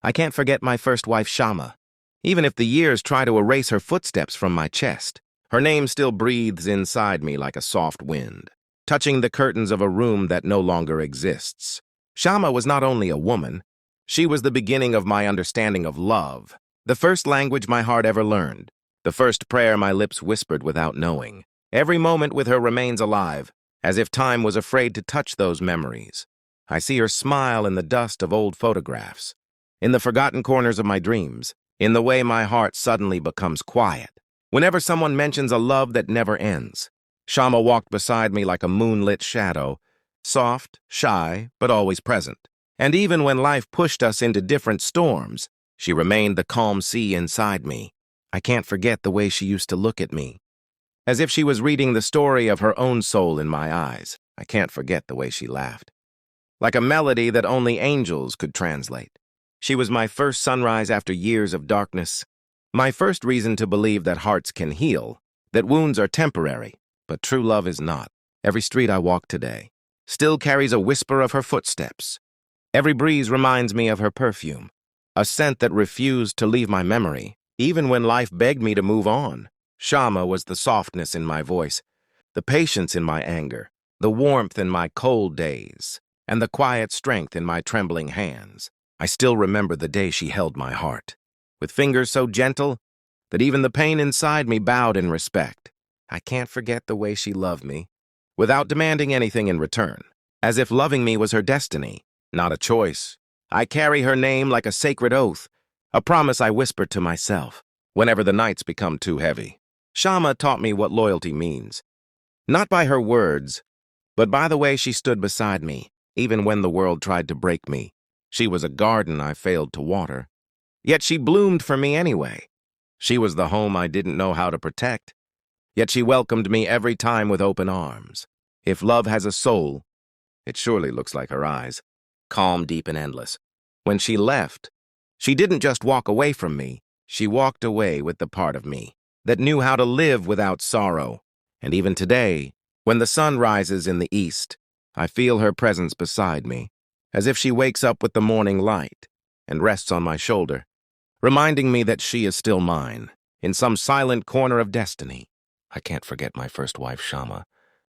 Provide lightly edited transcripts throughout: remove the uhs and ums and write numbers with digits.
I can't forget my first wife, Shama. Even if the years try to erase her footsteps from my chest, her name still breathes inside me like a soft wind, touching the curtains of a room that no longer exists. Shama was not only a woman, she was the beginning of my understanding of love, the first language my heart ever learned, the first prayer my lips whispered without knowing. Every moment with her remains alive, as if time was afraid to touch those memories. I see her smile in the dust of old photographs, in the forgotten corners of my dreams, in the way my heart suddenly becomes quiet. Whenever someone mentions a love that never ends, Shama walked beside me like a moonlit shadow, soft, shy, but always present. And even when life pushed us into different storms, she remained the calm sea inside me. I can't forget the way she used to look at me, as if she was reading the story of her own soul in my eyes. I can't forget the way she laughed, like a melody that only angels could translate. She was my first sunrise after years of darkness, my first reason to believe that hearts can heal, that wounds are temporary, but true love is not. Every street I walk today still carries a whisper of her footsteps. Every breeze reminds me of her perfume, a scent that refused to leave my memory, even when life begged me to move on. Shama was the softness in my voice, the patience in my anger, the warmth in my cold days, and the quiet strength in my trembling hands. I still remember the day she held my heart, with fingers so gentle that even the pain inside me bowed in respect. I can't forget the way she loved me, without demanding anything in return, as if loving me was her destiny, not a choice. I carry her name like a sacred oath, a promise I whisper to myself whenever the nights become too heavy. Shama taught me what loyalty means, not by her words, but by the way she stood beside me, even when the world tried to break me. She was a garden I failed to water, yet she bloomed for me anyway. She was the home I didn't know how to protect, yet she welcomed me every time with open arms. If love has a soul, it surely looks like her eyes, calm, deep, and endless. When she left, she didn't just walk away from me, she walked away with the part of me that knew how to live without sorrow. And even today, when the sun rises in the east, I feel her presence beside me, as if she wakes up with the morning light and rests on my shoulder, reminding me that she is still mine, in some silent corner of destiny. I can't forget my first wife, Shama.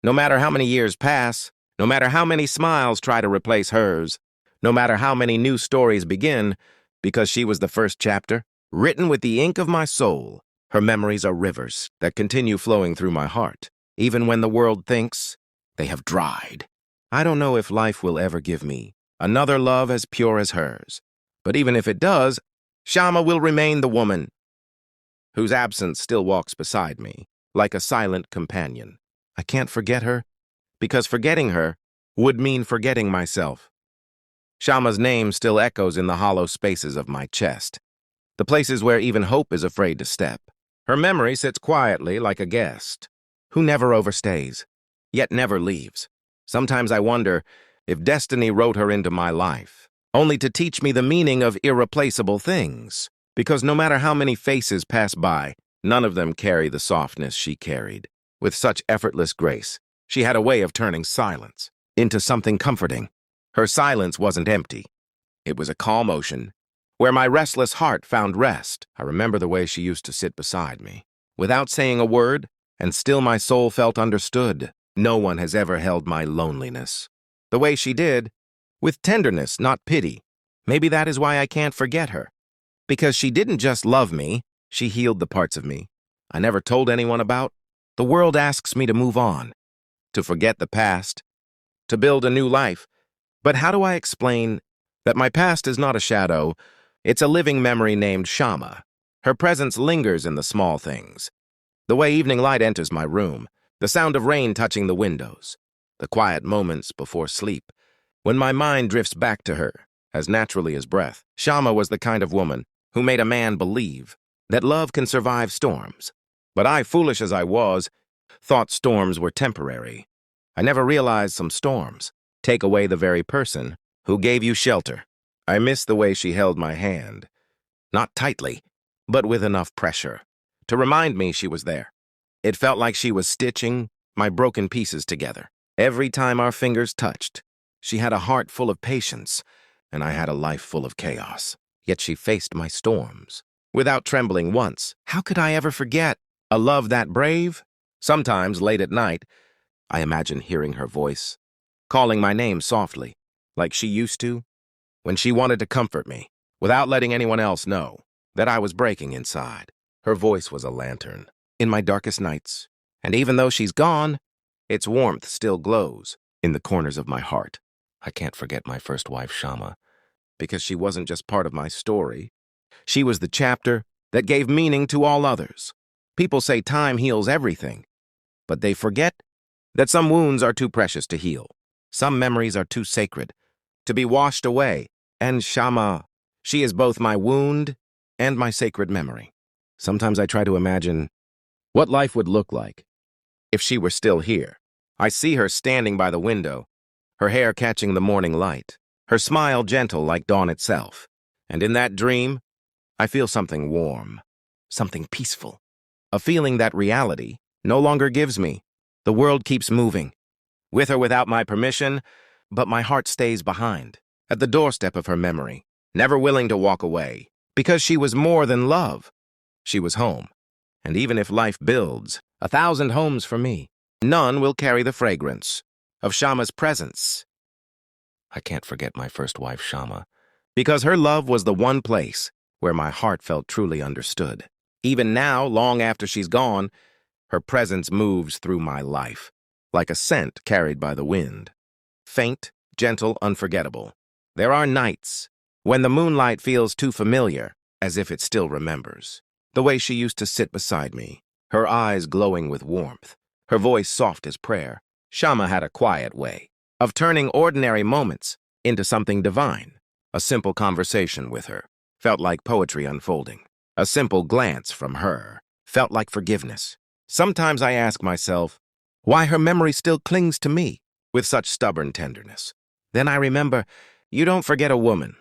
No matter how many years pass, no matter how many smiles try to replace hers, no matter how many new stories begin, because she was the first chapter, written with the ink of my soul, her memories are rivers that continue flowing through my heart, even when the world thinks they have dried. I don't know if life will ever give me another love as pure as hers, but even if it does, Shama will remain the woman whose absence still walks beside me, like a silent companion. I can't forget her, because forgetting her would mean forgetting myself. Shama's name still echoes in the hollow spaces of my chest, the places where even hope is afraid to step. Her memory sits quietly like a guest, who never overstays, yet never leaves. Sometimes I wonder if destiny wrote her into my life, only to teach me the meaning of irreplaceable things, because no matter how many faces pass by, none of them carry the softness she carried. With such effortless grace, she had a way of turning silence into something comforting. Her silence wasn't empty. It was a calm ocean, where my restless heart found rest. I remember the way she used to sit beside me, without saying a word, and still my soul felt understood. No one has ever held my loneliness the way she did, with tenderness, not pity. Maybe that is why I can't forget her, because she didn't just love me, she healed the parts of me I never told anyone about. The world asks me to move on, to forget the past, to build a new life. But how do I explain that my past is not a shadow, it's a living memory named Shama? Her presence lingers in the small things, the way evening light enters my room, the sound of rain touching the windows, the quiet moments before sleep, when my mind drifts back to her, as naturally as breath. Shama was the kind of woman who made a man believe that love can survive storms. But I, foolish as I was, thought storms were temporary. I never realized some storms take away the very person who gave you shelter. I miss the way she held my hand, not tightly, but with enough pressure to remind me she was there. It felt like she was stitching my broken pieces together. Every time our fingers touched, she had a heart full of patience, and I had a life full of chaos. yet she faced my storms without trembling once. How could I ever forget a love that brave? Sometimes, late at night, I imagine hearing her voice, calling my name softly, like she used to, when she wanted to comfort me, without letting anyone else know that I was breaking inside. Her voice was a lantern in my darkest nights, and even though she's gone, its warmth still glows in the corners of my heart. I can't forget my first wife, Shama, because she wasn't just part of my story. She was the chapter that gave meaning to all others. People say time heals everything, but they forget that some wounds are too precious to heal. Some memories are too sacred to be washed away. And Shama, she is both my wound and my sacred memory. Sometimes I try to imagine what life would look like if she were still here. I see her standing by the window, her hair catching the morning light, her smile gentle like dawn itself. And in that dream, I feel something warm, something peaceful, a feeling that reality no longer gives me. The world keeps moving, with or without my permission, but my heart stays behind, at the doorstep of her memory, never willing to walk away, because she was more than love. She was home. And even if life builds 1,000 homes for me, none will carry the fragrance of Shama's presence. I can't forget my first wife, Shama, because her love was the one place where my heart felt truly understood. Even now, long after she's gone, her presence moves through my life, like a scent carried by the wind. Faint, gentle, unforgettable. There are nights when the moonlight feels too familiar, as if it still remembers. The way she used to sit beside me, her eyes glowing with warmth, her voice soft as prayer. Shama had a quiet way of turning ordinary moments into something divine. A simple conversation with her felt like poetry unfolding. A simple glance from her felt like forgiveness. Sometimes I ask myself why her memory still clings to me with such stubborn tenderness. Then I remember, you don't forget a woman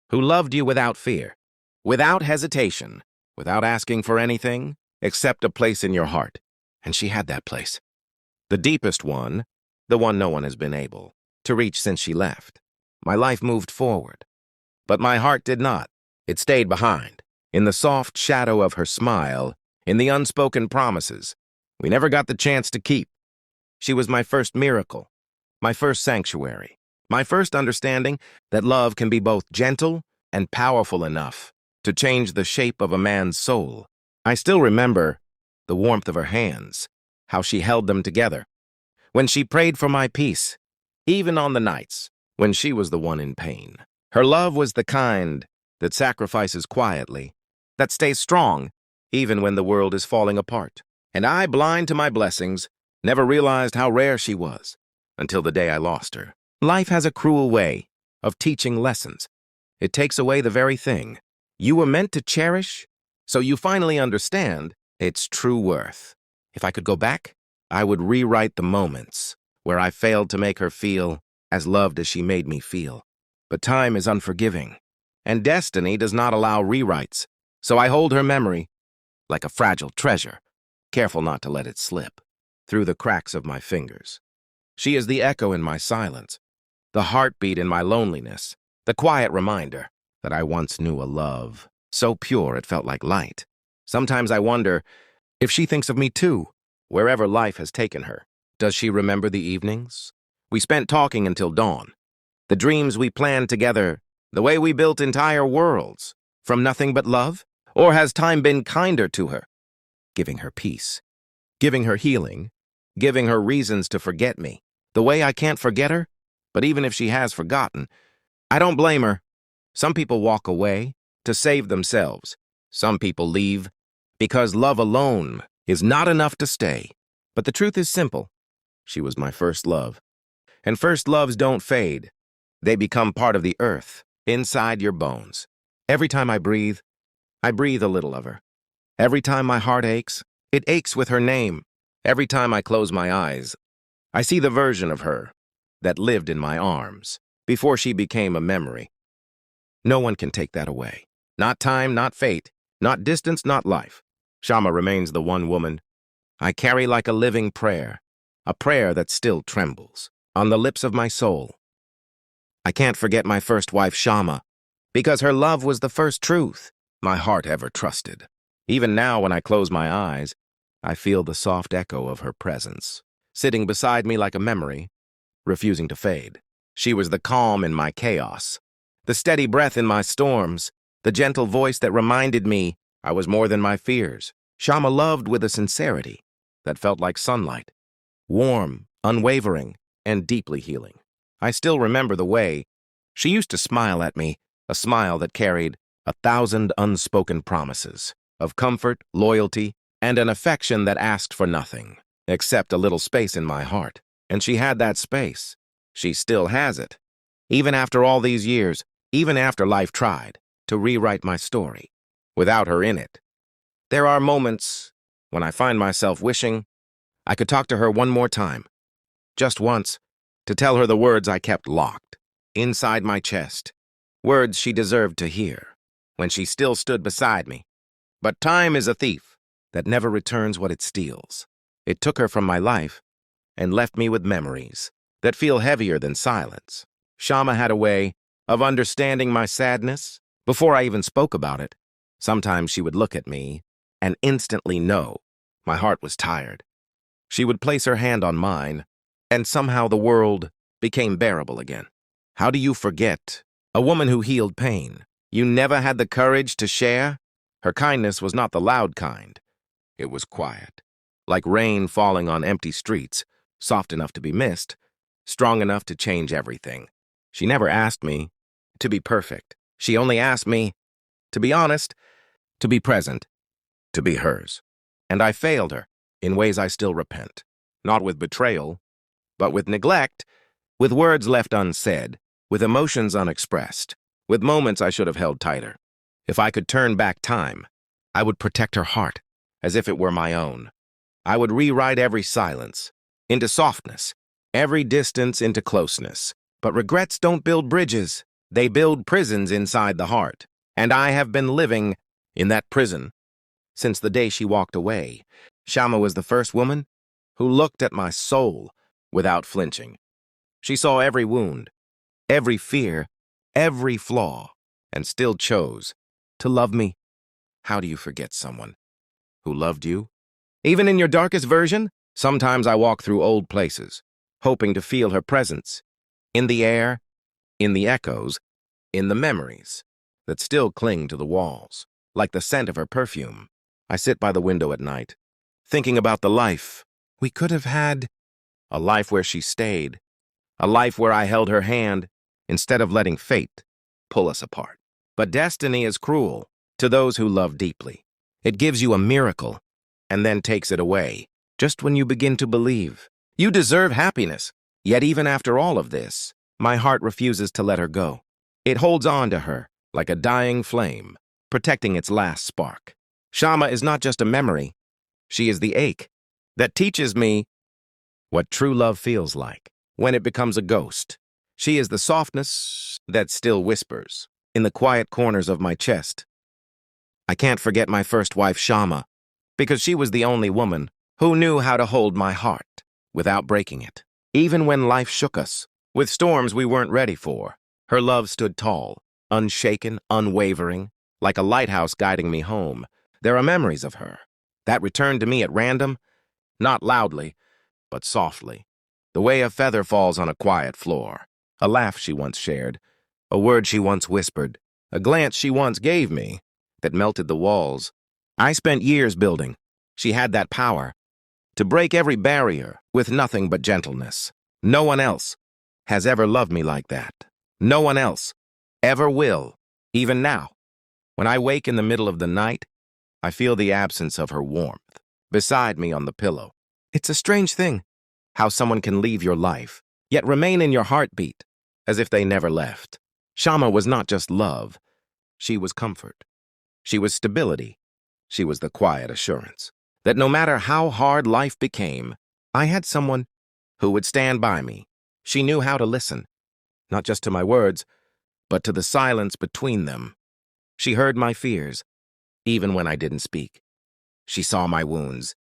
who loved you without fear, without hesitation, without asking for anything except a place in your heart. And she had that place. The deepest one, the one no one has been able to reach since she left. My life moved forward, but my heart did not. It stayed behind, in the soft shadow of her smile, in the unspoken promises we never got the chance to keep. She was my first miracle, my first sanctuary, my first understanding that love can be both gentle and powerful enough to change the shape of a man's soul. I still remember the warmth of her hands, how she held them together, when she prayed for my peace, even on the nights when she was the one in pain. Her love was the kind that sacrifices quietly, that stays strong even when the world is falling apart. And I, blind to my blessings, never realized how rare she was until the day I lost her. Life has a cruel way of teaching lessons. It takes away the very thing you were meant to cherish, so you finally understand its true worth. If I could go back, I would rewrite the moments where I failed to make her feel as loved as she made me feel. But time is unforgiving, and destiny does not allow rewrites, so I hold her memory like a fragile treasure, careful not to let it slip through the cracks of my fingers. She is the echo in my silence, the heartbeat in my loneliness, the quiet reminder that I once knew a love so pure it felt like light. Sometimes I wonder if she thinks of me too, wherever life has taken her. Does she remember the evenings we spent talking until dawn, the dreams we planned together, the way we built entire worlds from nothing but love? Or has time been kinder to her, giving her peace, giving her healing, giving her reasons to forget me, the way I can't forget her? But even if she has forgotten, I don't blame her. Some people walk away to save themselves. Some people leave because love alone is not enough to stay. But the truth is simple. She was my first love. And first loves don't fade. They become part of the earth, inside your bones. Every time I breathe a little of her. Every time my heart aches, it aches with her name. Every time I close my eyes, I see the version of her that lived in my arms before she became a memory. No one can take that away. Not time, not fate, not distance, not life. Shama remains the one woman I carry like a living prayer, a prayer that still trembles on the lips of my soul. I can't forget my first wife, Shama, because her love was the first truth my heart ever trusted. Even now, when I close my eyes, I feel the soft echo of her presence, sitting beside me like a memory, refusing to fade. She was the calm in my chaos, the steady breath in my storms, the gentle voice that reminded me I was more than my fears. Shama loved with a sincerity that felt like sunlight, warm, unwavering, and deeply healing. I still remember the way she used to smile at me, a smile that carried 1,000 unspoken promises of comfort, loyalty, and an affection that asked for nothing except a little space in my heart. And she had that space. She still has it. Even after all these years, even after life tried to rewrite my story without her in it. There are moments when I find myself wishing I could talk to her one more time, just once, to tell her the words I kept locked inside my chest, words she deserved to hear when she still stood beside me. But time is a thief that never returns what it steals. It took her from my life and left me with memories that feel heavier than silence. Shama had a way of understanding my sadness before I even spoke about it. Sometimes she would look at me and instantly know my heart was tired. She would place her hand on mine, and somehow the world became bearable again. How do you forget a woman who healed pain you never had the courage to share? Her kindness was not the loud kind. It was quiet, like rain falling on empty streets, soft enough to be missed, strong enough to change everything. She never asked me to be perfect. She only asked me to be honest, to be present, to be hers. And I failed her in ways I still repent. Not with betrayal, but with neglect, with words left unsaid, with emotions unexpressed, with moments I should have held tighter. If I could turn back time, I would protect her heart as if it were my own. I would rewrite every silence into softness, every distance into closeness. But regrets don't build bridges. They build prisons inside the heart. And I have been living in that prison since the day she walked away. Shama was the first woman who looked at my soul without flinching. She saw every wound, every fear, every flaw, and still chose to love me. How do you forget someone who loved you? Even in your darkest version, sometimes I walk through old places, hoping to feel her presence, in the air, in the echoes, in the memories that still cling to the walls, like the scent of her perfume. I sit by the window at night, thinking about the life we could have had, a life where she stayed, a life where I held her hand instead of letting fate pull us apart. But destiny is cruel to those who love deeply. It gives you a miracle and then takes it away, just when you begin to believe. You deserve happiness, yet even after all of this, my heart refuses to let her go. It holds on to her like a dying flame, protecting its last spark. Shama is not just a memory. She is the ache that teaches me what true love feels like when it becomes a ghost. She is the softness that still whispers in the quiet corners of my chest. I can't forget my first wife, Shama, because she was the only woman who knew how to hold my heart without breaking it. Even when life shook us with storms we weren't ready for, her love stood tall, unshaken, unwavering, like a lighthouse guiding me home. There are memories of her that returned to me at random, not loudly, but softly. The way a feather falls on a quiet floor, a laugh she once shared, a word she once whispered, a glance she once gave me that melted the walls I spent years building. She had that power to break every barrier with nothing but gentleness. No one else has ever loved me like that. No one else ever will, even now. When I wake in the middle of the night, I feel the absence of her warmth beside me on the pillow. It's a strange thing how someone can leave your life, yet remain in your heartbeat as if they never left. Shama was not just love. She was comfort. She was stability. She was the quiet assurance that no matter how hard life became, I had someone who would stand by me. She knew how to listen, not just to my words, but to the silence between them. She heard my fears, even when I didn't speak. She saw my wounds,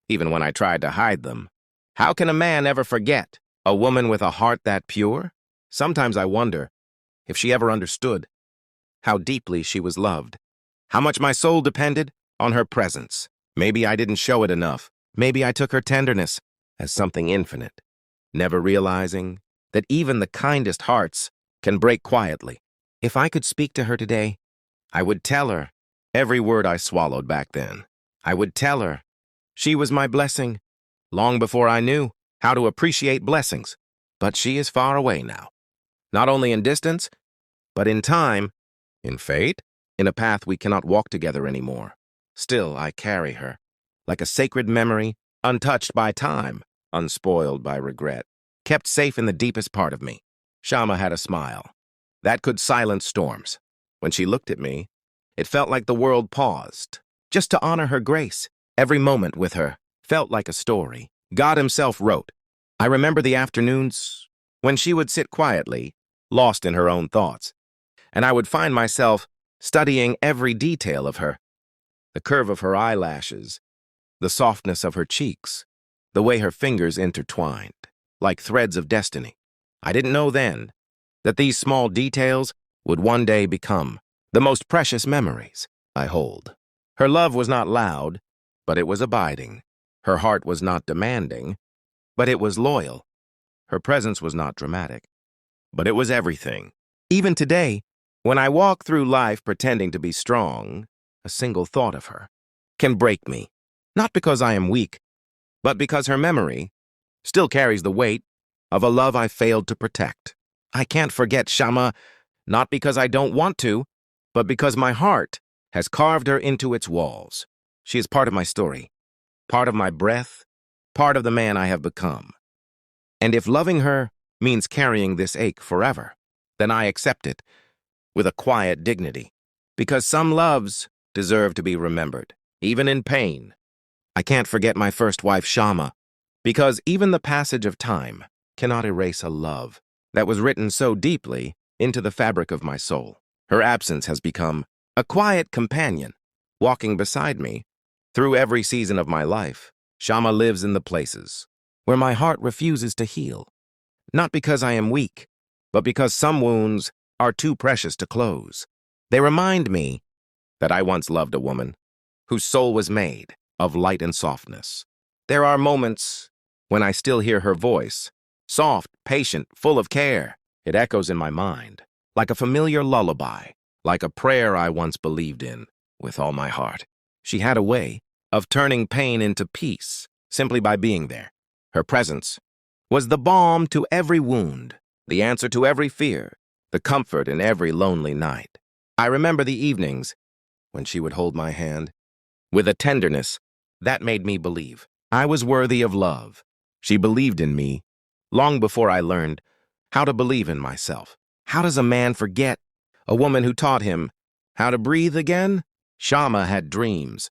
even when I tried to hide them. How can a man ever forget a woman with a heart that pure? Sometimes I wonder if she ever understood how deeply she was loved, how much my soul depended on her presence. Maybe I didn't show it enough. Maybe I took her tenderness as something infinite, never realizing that even the kindest hearts can break quietly. If I could speak to her today, I would tell her every word I swallowed back then. I would tell her she was my blessing long before I knew how to appreciate blessings. But she is far away now, not only in distance, but in time, in fate, in a path we cannot walk together anymore. Still, I carry her like a sacred memory, untouched by time, unspoiled by regret, kept safe in the deepest part of me. Shama had a smile that could silence storms. When she looked at me, it felt like the world paused, just to honor her grace. Every moment with her felt like a story God himself wrote. I remember the afternoons when she would sit quietly, lost in her own thoughts, and I would find myself studying every detail of her, the curve of her eyelashes, the softness of her cheeks, the way her fingers intertwined, like threads of destiny. I didn't know then that these small details would one day become the most precious memories I hold. Her love was not loud, but it was abiding. Her heart was not demanding, but it was loyal. Her presence was not dramatic, but it was everything. Even today, when I walk through life pretending to be strong, a single thought of her can break me. Not because I am weak, but because her memory still carries the weight of a love I failed to protect. I can't forget Shama, not because I don't want to, but because my heart has carved her into its walls. She is part of my story, part of my breath, part of the man I have become. And if loving her means carrying this ache forever, then I accept it with a quiet dignity, because some loves deserve to be remembered, even in pain. I can't forget my first wife, Shama, because even the passage of time cannot erase a love that was written so deeply into the fabric of my soul. Her absence has become a quiet companion, walking beside me through every season of my life. Shama lives in the places where my heart refuses to heal, not because I am weak, but because some wounds are too precious to close. They remind me that I once loved a woman whose soul was made of light and softness. There are moments when I still hear her voice, soft, patient, full of care. It echoes in my mind, like a familiar lullaby, like a prayer I once believed in with all my heart. She had a way of turning pain into peace simply by being there. Her presence was the balm to every wound, the answer to every fear, the comfort in every lonely night. I remember the evenings when she would hold my hand with a tenderness that made me believe I was worthy of love. She believed in me long before I learned how to believe in myself. How does a man forget a woman who taught him how to breathe again? Shama had dreams,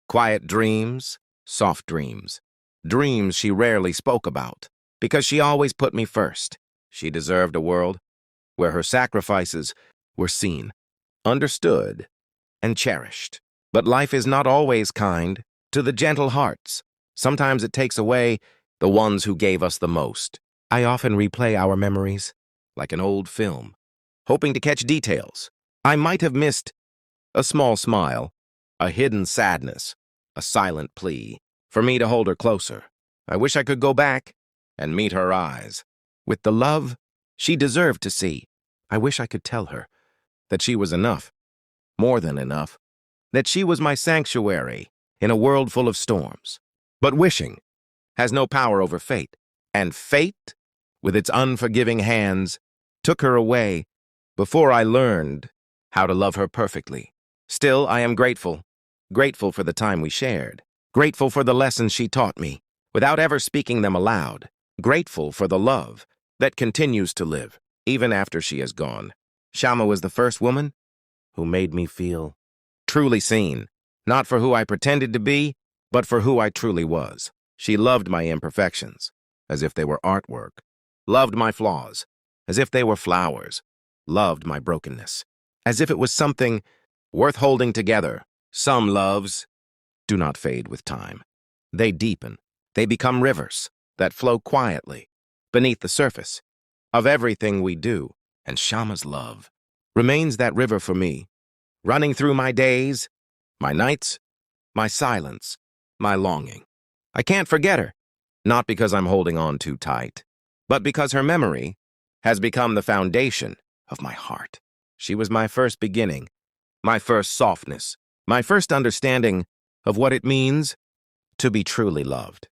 quiet dreams, soft dreams, dreams she rarely spoke about, because she always put me first. She deserved a world where her sacrifices were seen, understood, and cherished. But life is not always kind to the gentle hearts. Sometimes it takes away the ones who gave us the most. I often replay our memories like an old film, hoping to catch details. I might have missed a small smile, a hidden sadness, a silent plea for me to hold her closer. I wish I could go back and meet her eyes with the love she deserved to see. I wish I could tell her that she was enough, more than enough, that she was my sanctuary in a world full of storms. But wishing has no power over fate, and fate, with its unforgiving hands, took her away before I learned how to love her perfectly. Still, I am grateful, grateful for the time we shared, grateful for the lessons she taught me, without ever speaking them aloud, grateful for the love that continues to live, even after she is gone. Shama was the first woman who made me feel truly seen, not for who I pretended to be, but for who I truly was. She loved my imperfections, as if they were artwork, loved my flaws, as if they were flowers, loved my brokenness, as if it was something worth holding together. Some loves do not fade with time. They deepen. They become rivers that flow quietly beneath the surface of everything we do. And Shama's love remains that river for me, running through my days, my nights, my silence, my longing. I can't forget her, not because I'm holding on too tight, but because her memory has become the foundation of my heart. She was my first beginning, my first softness, my first understanding of what it means to be truly loved.